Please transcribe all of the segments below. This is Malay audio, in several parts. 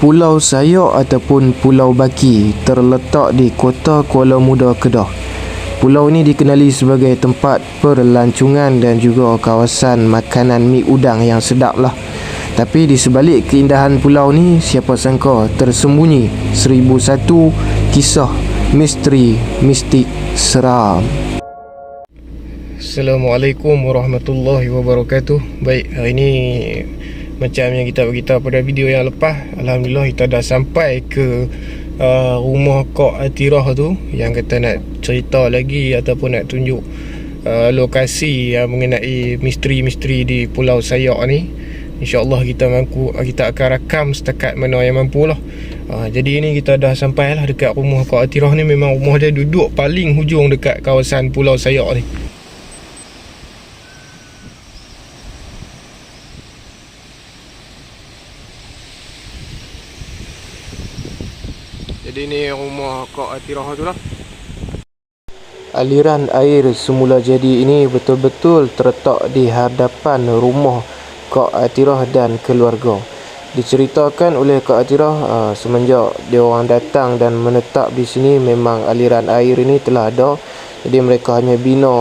Pulau Sayok ataupun Pulau Baki terletak di kota Kuala Muda, Kedah. Pulau ini dikenali sebagai tempat perlancongan dan juga kawasan makanan mi udang yang sedap lah. Tapi di sebalik keindahan pulau ni, siapa sangka tersembunyi 1001 kisah misteri mistik seram. Assalamualaikum warahmatullahi wabarakatuh. Baik, hari ini macam yang kita beritahu pada video yang lepas, alhamdulillah kita dah sampai ke rumah Kak Atirah tu, yang kata nak cerita lagi ataupun nak tunjuk lokasi yang mengenai misteri-misteri di Pulau Sayok ni. InsyaAllah kita akan rakam setakat mana yang mampu lah. Jadi ini kita dah sampai lah dekat rumah Kak Atirah ni. Memang rumah dia duduk paling hujung dekat kawasan Pulau Sayok ni. Jadi ni rumah Kak Atirah tu lah. Aliran air semula jadi ini betul-betul terletak di hadapan rumah Kak Atirah dan keluarga. Diceritakan oleh Kak Atirah semenjak dia orang datang dan menetap di sini, memang aliran air ini telah ada. Jadi mereka hanya bina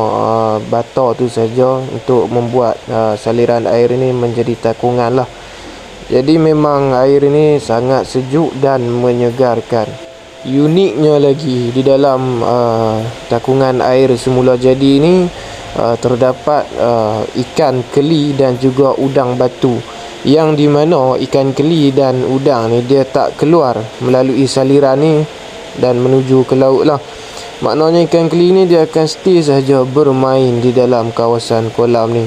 bata tu saja untuk membuat saliran air ini menjadi takungan lah. Jadi memang air ini sangat sejuk dan menyegarkan. Uniknya lagi, di dalam takungan air semula jadi ini terdapat ikan keli dan juga udang batu, yang di mana ikan keli dan udang ni dia tak keluar melalui saliran ni dan menuju ke laut lah. Maknanya ikan keli ni dia akan stay sahaja bermain di dalam kawasan kolam ni.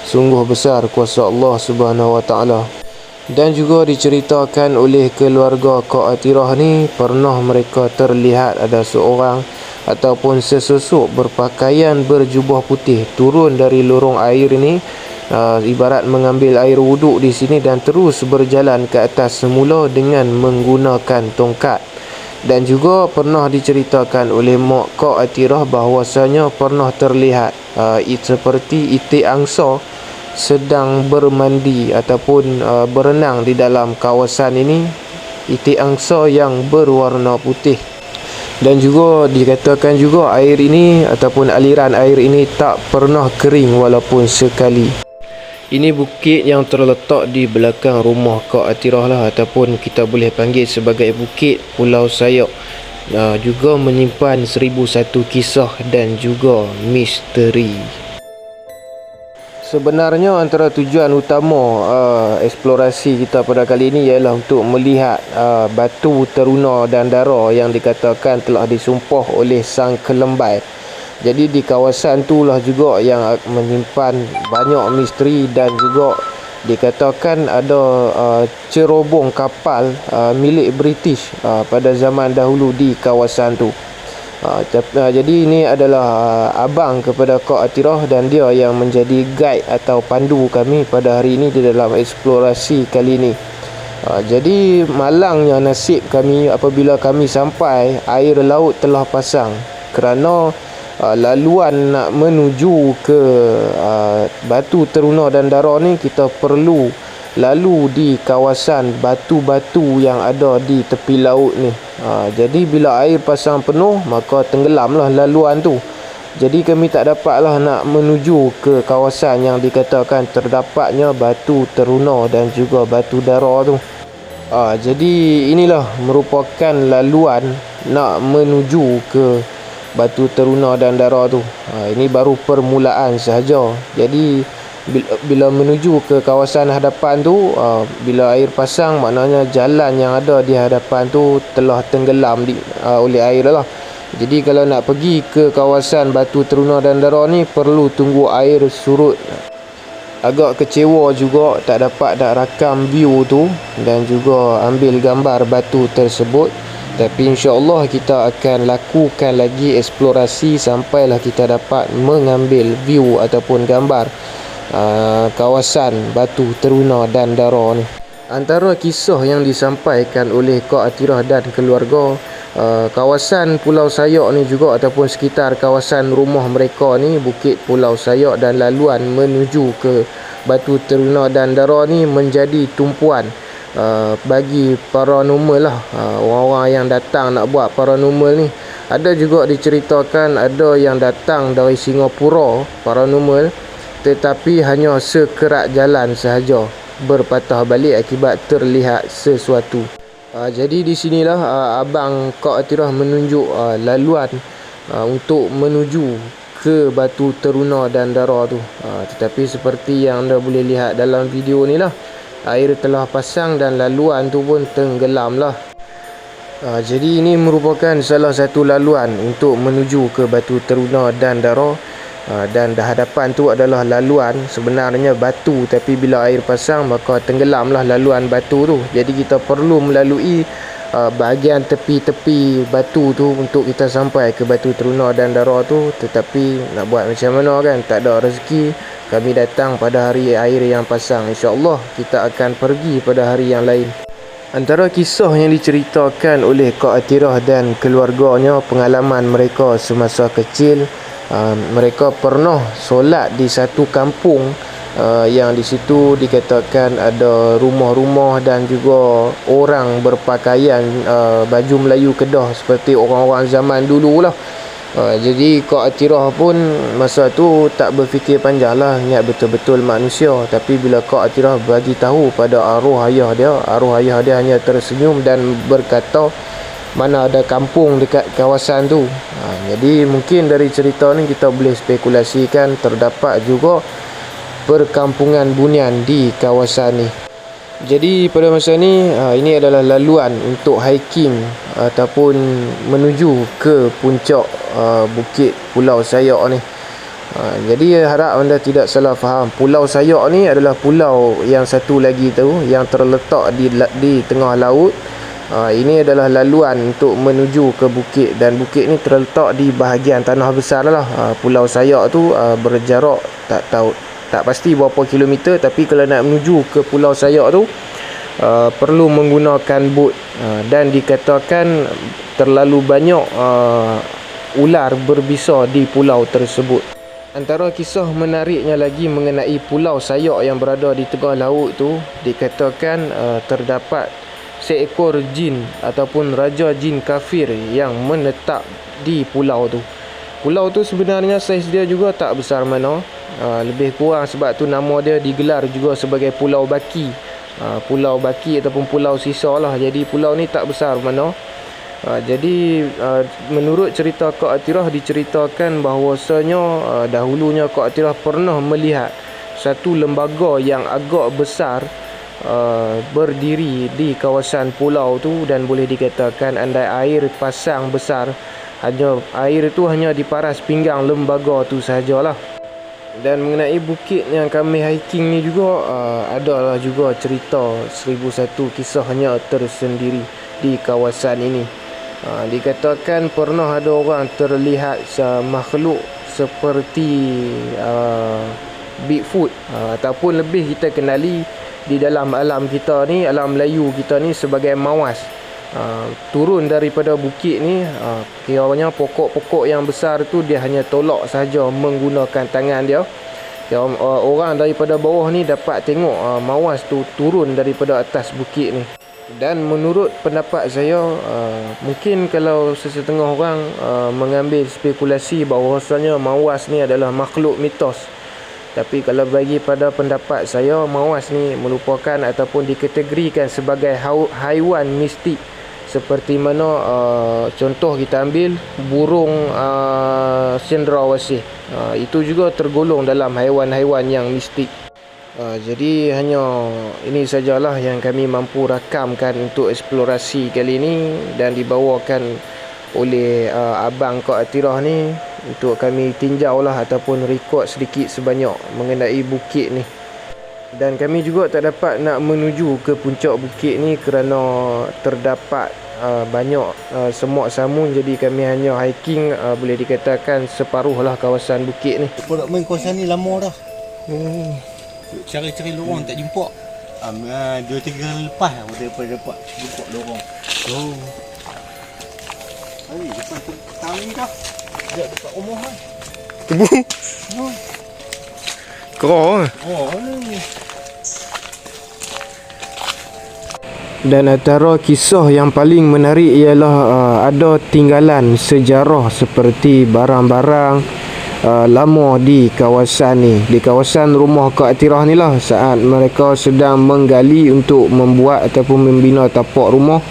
Sungguh besar kuasa Allah Subhanahu Wa Taala. Dan juga diceritakan oleh keluarga Kak Atirah ni, pernah mereka terlihat ada seorang ataupun sesosok berpakaian berjubah putih turun dari lorong air ini, ibarat mengambil air wuduk di sini, dan terus berjalan ke atas semula dengan menggunakan tongkat. Dan juga pernah diceritakan oleh mak Kak Atirah bahawasanya pernah terlihat seperti itik angsa sedang bermandi ataupun berenang di dalam kawasan ini. Itik angsa yang berwarna putih. Dan juga dikatakan juga air ini ataupun aliran air ini tak pernah kering walaupun sekali. Ini bukit yang terletak di belakang rumah Kak Atirah lah, ataupun kita boleh panggil sebagai bukit Pulau Sayok. Juga menyimpan 1001 kisah dan juga misteri. Sebenarnya antara tujuan utama eksplorasi kita pada kali ini ialah untuk melihat batu teruna dan dara yang dikatakan telah disumpah oleh Sang Kelembai. Jadi di kawasan itulah juga yang menyimpan banyak misteri, dan juga dikatakan ada cerobong kapal milik British pada zaman dahulu di kawasan tu. Jadi ini adalah abang kepada Kak Atirah, dan dia yang menjadi guide atau pandu kami pada hari ini di dalam eksplorasi kali ini. Jadi malangnya nasib kami apabila kami sampai, air laut telah pasang, kerana laluan nak menuju ke batu teruna dan dara ni kita perlu lalu di kawasan batu-batu yang ada di tepi laut ni. Jadi bila air pasang penuh, maka tenggelamlah laluan tu. Jadi kami tak dapatlah nak menuju ke kawasan yang dikatakan terdapatnya batu teruna dan juga batu dara tu. Jadi inilah merupakan laluan nak menuju ke batu teruna dan dara tu. Ini baru permulaan sahaja. Jadi bila menuju ke kawasan hadapan tu, bila air pasang, maknanya jalan yang ada di hadapan tu telah tenggelam oleh air lah. Jadi kalau nak pergi ke kawasan batu teruna dan dara ni, perlu tunggu air surut. Agak kecewa juga tak dapat nak rakam view tu dan juga ambil gambar batu tersebut. Tapi insya-Allah kita akan lakukan lagi eksplorasi sampailah kita dapat mengambil view ataupun gambar kawasan batu teruna dan dara ni. Antara kisah yang disampaikan oleh Kak Atirah dan keluarga, kawasan Pulau Sayok ni juga ataupun sekitar kawasan rumah mereka ni, Bukit Pulau Sayok, dan laluan menuju ke batu teruna dan dara ni menjadi tumpuan bagi paranormal lah, orang-orang yang datang nak buat paranormal ni. Ada juga diceritakan ada yang datang dari Singapura paranormal, tetapi hanya sekerat jalan sahaja berpatah balik akibat terlihat sesuatu. Jadi di sinilah abang Kak Atirah menunjuk laluan untuk menuju ke Batu Teruna dan Dara tu. Tetapi seperti yang anda boleh lihat dalam video ni lah, air telah pasang dan laluan tu pun tenggelam lah. Jadi ini merupakan salah satu laluan untuk menuju ke Batu Teruna dan Dara. Dan dah hadapan tu adalah laluan sebenarnya batu, tapi bila air pasang maka tenggelamlah laluan batu tu. Jadi kita perlu melalui bahagian tepi-tepi batu tu untuk kita sampai ke Batu Teruna dan Dara tu. Tetapi nak buat macam mana kan, tak ada rezeki. Kami datang pada hari air yang pasang. InsyaAllah kita akan pergi pada hari yang lain. Antara kisah yang diceritakan oleh Kak Atirah dan keluarganya, pengalaman mereka semasa kecil. Mereka pernah solat di satu kampung yang di situ dikatakan ada rumah-rumah dan juga orang berpakaian baju Melayu Kedah seperti orang-orang zaman dulu lah. Jadi Kak Atirah pun masa tu tak berfikir panjang lah, ingat betul-betul manusia. Tapi bila Kak Atirah bagi tahu pada arwah ayah dia hanya tersenyum dan berkata mana ada kampung dekat kawasan tu. Jadi mungkin dari cerita ni kita boleh spekulasikan terdapat juga perkampungan bunian di kawasan ni. Jadi pada masa ni ini adalah laluan untuk hiking ataupun menuju ke puncak bukit Pulau Sayak ni. Jadi harap anda tidak salah faham. Pulau Sayak ni adalah pulau yang satu lagi tu yang terletak di tengah laut. Ini adalah laluan untuk menuju ke bukit, dan bukit ni terletak di bahagian tanah besar lah. Pulau Sayak tu berjarak tak pasti berapa kilometer, tapi kalau nak menuju ke Pulau Sayak tu perlu menggunakan bot, dan dikatakan terlalu banyak ular berbisa di pulau tersebut. Antara kisah menariknya lagi mengenai Pulau Sayak yang berada di tengah laut tu, dikatakan terdapat seekor jin ataupun raja jin kafir yang menetap di pulau tu. Pulau tu sebenarnya saiz dia juga tak besar mana, lebih kurang sebab tu nama dia digelar juga sebagai Pulau Baki. Pulau Baki ataupun Pulau Sisa lah. Jadi pulau ni tak besar mana. Jadi menurut cerita Kak Atirah diceritakan bahawasanya dahulunya Kak Atirah pernah melihat satu lembaga yang agak besar berdiri di kawasan pulau tu, dan boleh dikatakan andai air pasang besar, air itu hanya diparas pinggang lembaga tu sahajalah. Dan mengenai bukit yang kami hiking ni juga adalah juga cerita 1001 kisahnya tersendiri di kawasan ini. Dikatakan pernah ada orang terlihat makhluk seperti Bigfoot, ataupun lebih kita kenali di dalam alam kita ni, alam Melayu kita ni sebagai mawas. Turun daripada bukit ni, kiranya pokok-pokok yang besar tu dia hanya tolak saja menggunakan tangan dia. Orang daripada bawah ni dapat tengok mawas tu turun daripada atas bukit ni. Dan menurut pendapat saya, mungkin kalau sesetengah orang mengambil spekulasi bahawasanya mawas ni adalah makhluk mitos. Tapi kalau bagi pada pendapat saya, mawas ni merupakan ataupun dikategorikan sebagai haiwan mistik. Seperti mana contoh kita ambil burung cendrawasih, itu juga tergolong dalam haiwan-haiwan yang mistik. Jadi hanya ini sajalah yang kami mampu rakamkan untuk eksplorasi kali ini, dan dibawakan oleh abang Kak Atirah ni untuk kami tinjau lah ataupun rekod sedikit sebanyak mengenai bukit ni. Dan kami juga tak dapat nak menuju ke puncak bukit ni kerana terdapat banyak semut samun. Jadi kami hanya hiking boleh dikatakan separuh lah kawasan bukit ni. Aku nak main kawasan ni lama dah. Cari-cari lorong tak jumpa. 2-3 hari lepas aku dapat jumpa lorong. Hai, depan petang ni dah. Dia dekat rumah kan. Tebu. Kerah. Oh, ni. Dan antara kisah yang paling menarik ialah ada tinggalan sejarah seperti barang-barang lama di kawasan ni, di kawasan rumah Kak Atirah ni lah, saat mereka sedang menggali untuk membuat ataupun membina tapak rumah.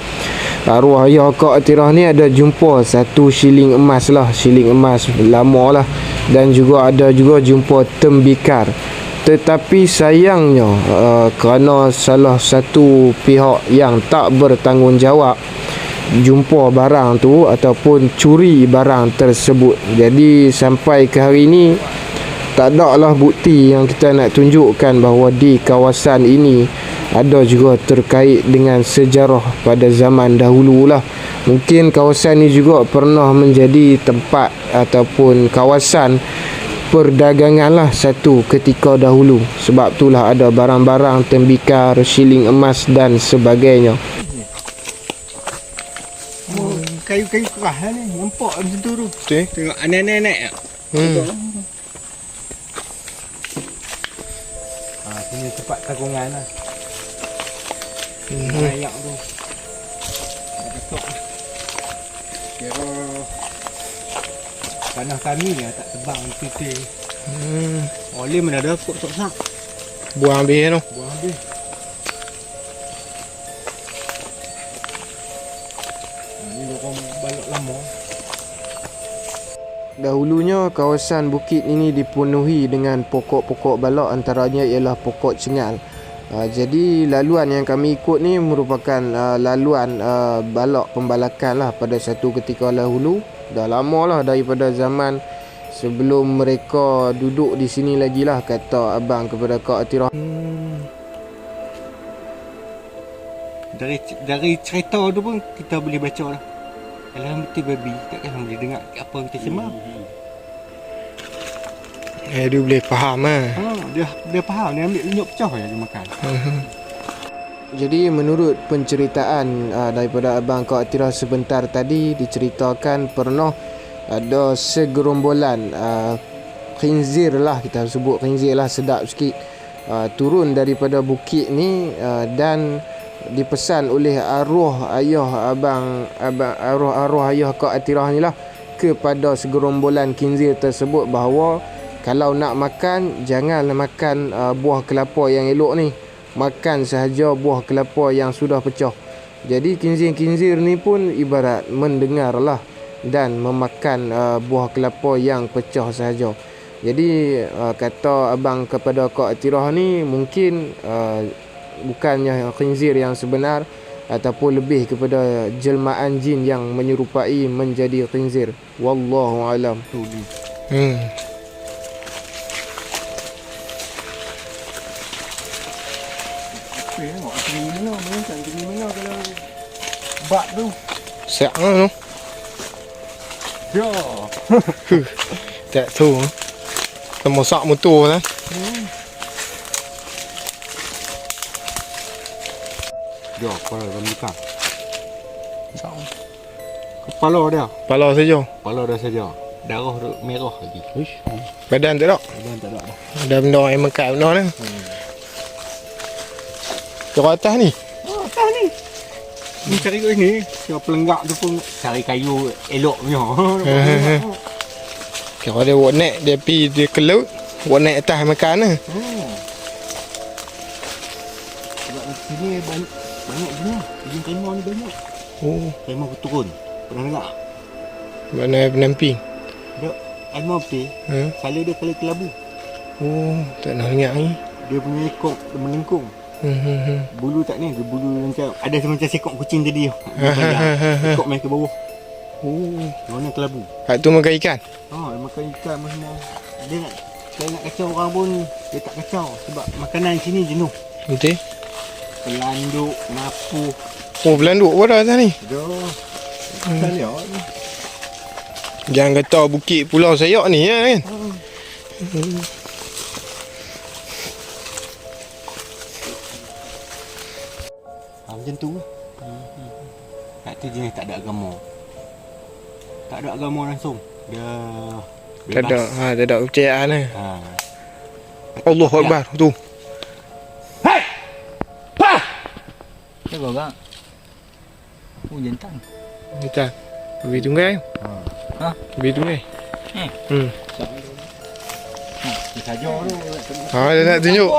Arwah ayah Kak Atirah ni ada jumpa satu shilling emas lah, shilling emas lama lah, dan juga ada juga jumpa tembikar. Tetapi sayangnya kerana salah satu pihak yang tak bertanggungjawab jumpa barang tu ataupun curi barang tersebut. Jadi sampai ke hari ni tak ada lah bukti yang kita nak tunjukkan bahawa di kawasan ini ada juga terkait dengan sejarah pada zaman dahulu lah. Mungkin kawasan ini juga pernah menjadi tempat ataupun kawasan perdagangan lah satu ketika dahulu. Sebab itulah ada barang-barang tembikar, shilling emas dan sebagainya. Kayu-kayu keras lah ni. Nampak macam tu tu. Betul? Tengok anak-anak tak? Sini tempat takungan lah. Ayak tu. Ketuk. Kira tanah kami ni tak tebang titik. Oleh mana ada pokok sok-sok. Buang habis tu. Buang habis. Ni orang balok lama. Dahulunya kawasan bukit ini dipenuhi dengan pokok-pokok balak, antaranya ialah pokok cengal. Jadi laluan yang kami ikut ni merupakan laluan balak pembalakan lah pada satu ketika dahulu. Dah lama lah, daripada zaman sebelum mereka duduk di sini lagi lah, kata abang kepada Kak Atirah. Dari cerita tu pun kita boleh baca lah. Kalau betul babi, takkan boleh dengar apa kita sembah. Dia boleh faham lah. Dia faham, dia ambil lenyuk pecah je dia makan. Jadi menurut penceritaan daripada abang Kak Atirah sebentar tadi, diceritakan pernah ada segerombolan khinzir lah, kita sebut khinzir lah sedap sikit, turun daripada bukit ni dan dipesan oleh arwah ayah arwah ayah Kak Atirah ni lah kepada segerombolan khinzir tersebut bahawa kalau nak makan, jangan makan buah kelapa yang elok ni, makan sahaja buah kelapa yang sudah pecah. Jadi khinzir-khinzir ni pun ibarat mendengar lah dan memakan buah kelapa yang pecah sahaja. Jadi kata abang kepada Kak Atirah ni, mungkin bukannya khinzir yang sebenar ataupun lebih kepada jelmaan jin yang menyerupai menjadi khinzir. Wallahu alam. Tengok kini mana, bayangkan kini mana kalau bak tu. Siap tu. Ya. Tak tu. Masak motor lah. Dia kepala dalam muka. Kepala dia. Kepala saja. Kepala dia saja. Darah tu merah lagi. Badan tak ada. Badan tak ada dah. Ada benda yang mekat benda ni. Kat atas ni. Oh, atas ni. Ni cari kat sini. Siapa pelenggak tu pun cari kayu elok punya. Kalau dia buat naik, dia pergi dia ke laut, buat naik atas makan ni. Sebab sini banyak jenis. Jenis kaimau ni banyak. Kaimau turun. Pernah dengar? Mana penamping. Dia kaimau putih. Kala dia kala kelabu. Tak nak ingat ni. Dia punya ekor dia melengkung. Bulu tak ni, dia bulu macam ada macam sekok kucing tadi. Ekor main ke bawah. Warna kelabu. Hak tu makan ikan. Dia makan ikan semua. Dia nak kacau orang pun dia tak kacau sebab makanan sini jenuh. Betul. Pelanduk, napu. Pelanduk pun ada atas ni. Kita lihat ni. Jangan kata bukit pulau Sayak ni kan. Macam tu. Tak tu jenis tak ada agama. Tak ada agama langsung. Dia bebas. Tak ada kepercayaan ni. Allahu Akbar tu. Tengok kau bang. Oh jantan. Jantan. Lebih tunggai. Ha? Lebih tunggai. Saja tu. Dia nak tunjuk.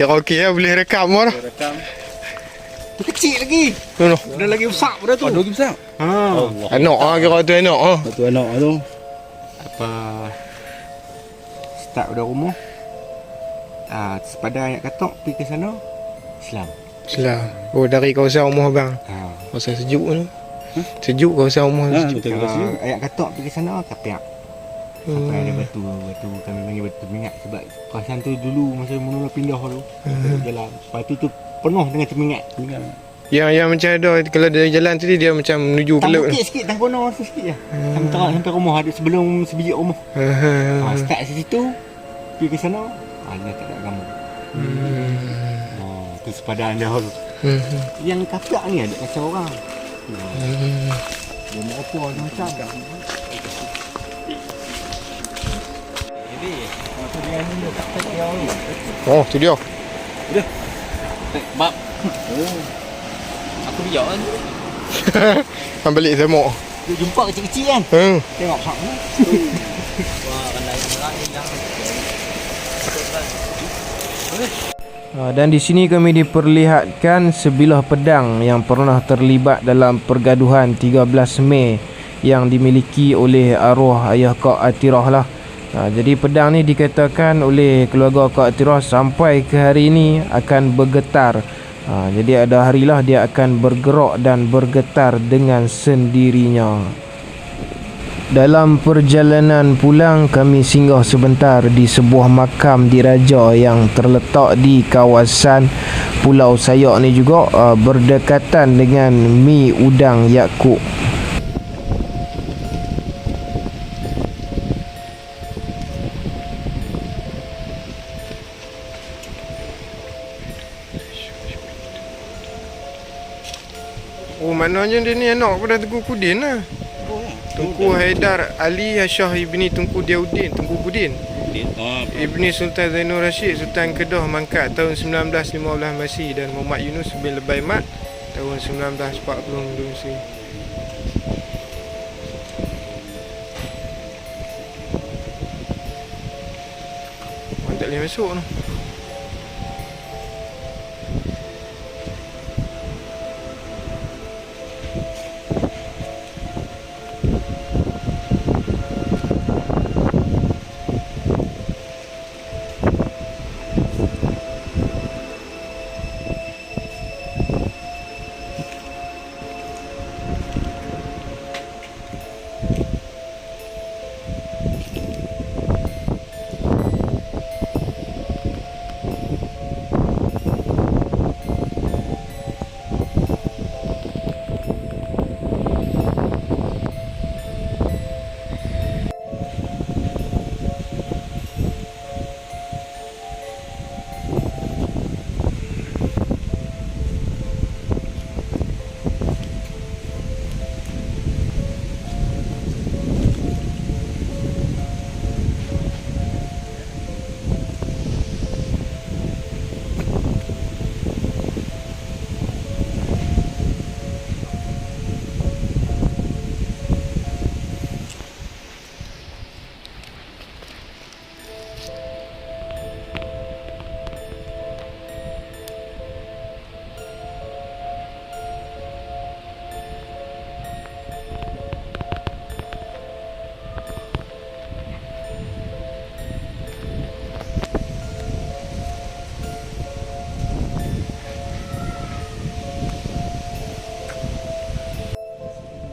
Kira okey lah, boleh rekam lah. Rekam. Tu kecil lagi. No. Dah lagi besar pada tu. Ada lagi besar. Anak ah, kira tu anak ah. Satu anak tu. Apa start pada rumah. Sepadan ayat katok pergi ke sana. Islam. Selah. Oh, dari kawasan rumah abang. Kawasan sejuk tu. Sejuk kawasan rumah sejuk. Betul. Ayat katok pergi ke sana kapiak. Sampai ada batu kami panggil batu minyak sebab kawasan tu dulu masa mula pindah tu jalan. Lepas tu penuh dengan cemingat. Yang macam ada kalau dari jalan tu dia macam menuju ke laut. Bukit sikit dah penuh sikit je. Sampai rumah ada sebelum sebiji rumah. Start dari situ pergi ke sana. Dia tak ada gambar. Tu sepadan dia tu. Yang kapiak ni ada macam orang. Dia nak apa dia macam. Oh, tu dia. Bab. Oh. Aku bijak kan. Kan balik semok. Dia jumpa kecil-kecil kan. Tengok hak ni. Wah, pandai merah ni yang. Dan di sini kami diperlihatkan sebilah pedang yang pernah terlibat dalam pergaduhan 13 Mei yang dimiliki oleh arwah ayah Kak Atirah lah. Jadi pedang ni dikatakan oleh keluarga Kak Atirah sampai ke hari ini akan bergetar. Jadi ada harilah dia akan bergerak dan bergetar dengan sendirinya. Dalam perjalanan pulang kami singgah sebentar di sebuah makam diraja yang terletak di kawasan Pulau Sayak ni juga, berdekatan dengan Mi Udang Yaakob. Oh, maknanya dia ni anak pada Tengku Kudin lah. Tengku Haidar Ali Shah Ibni Tengku Diaudin, Tengku Kudin. Ibni Sultan Zainul Rashid, Sultan Kedah Mangkat tahun 1915 Masih, dan Muhammad Yunus bin Lebay Mat tahun 1940 Masih. Tak boleh masuk tu.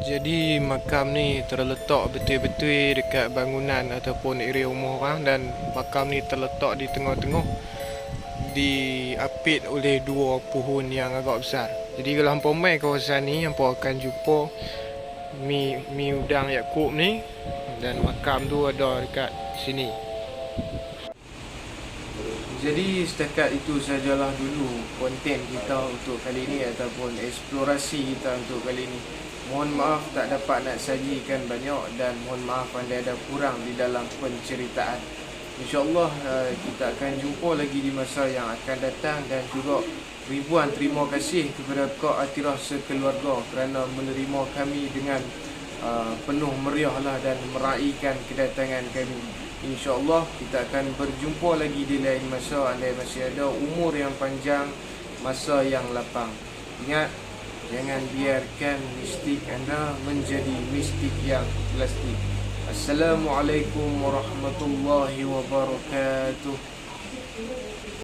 Jadi makam ni terletak betul-betul dekat bangunan ataupun area rumah orang, dan makam ni terletak di tengah-tengah, diapit oleh dua pohon yang agak besar. Jadi kalau hampa mai kawasan ni, hampa akan jumpa Mi Udang Yaakob ni, dan makam tu ada dekat sini. Jadi setakat itu sajalah dulu konten kita untuk kali ini ataupun eksplorasi kita untuk kali ini. Mohon maaf tak dapat nak sajikan banyak, dan mohon maaf anda ada kurang di dalam penceritaan. InsyaAllah kita akan jumpa lagi di masa yang akan datang, dan juga ribuan terima kasih kepada Kak Atirah sekeluarga kerana menerima kami dengan penuh meriah lah dan meraihkan kedatangan kami. InsyaAllah kita akan berjumpa lagi di lain masa. Anda masih ada umur yang panjang, masa yang lapang. Ingat, jangan biarkan mistik anda menjadi mistik yang plastik. Assalamualaikum warahmatullahi wabarakatuh.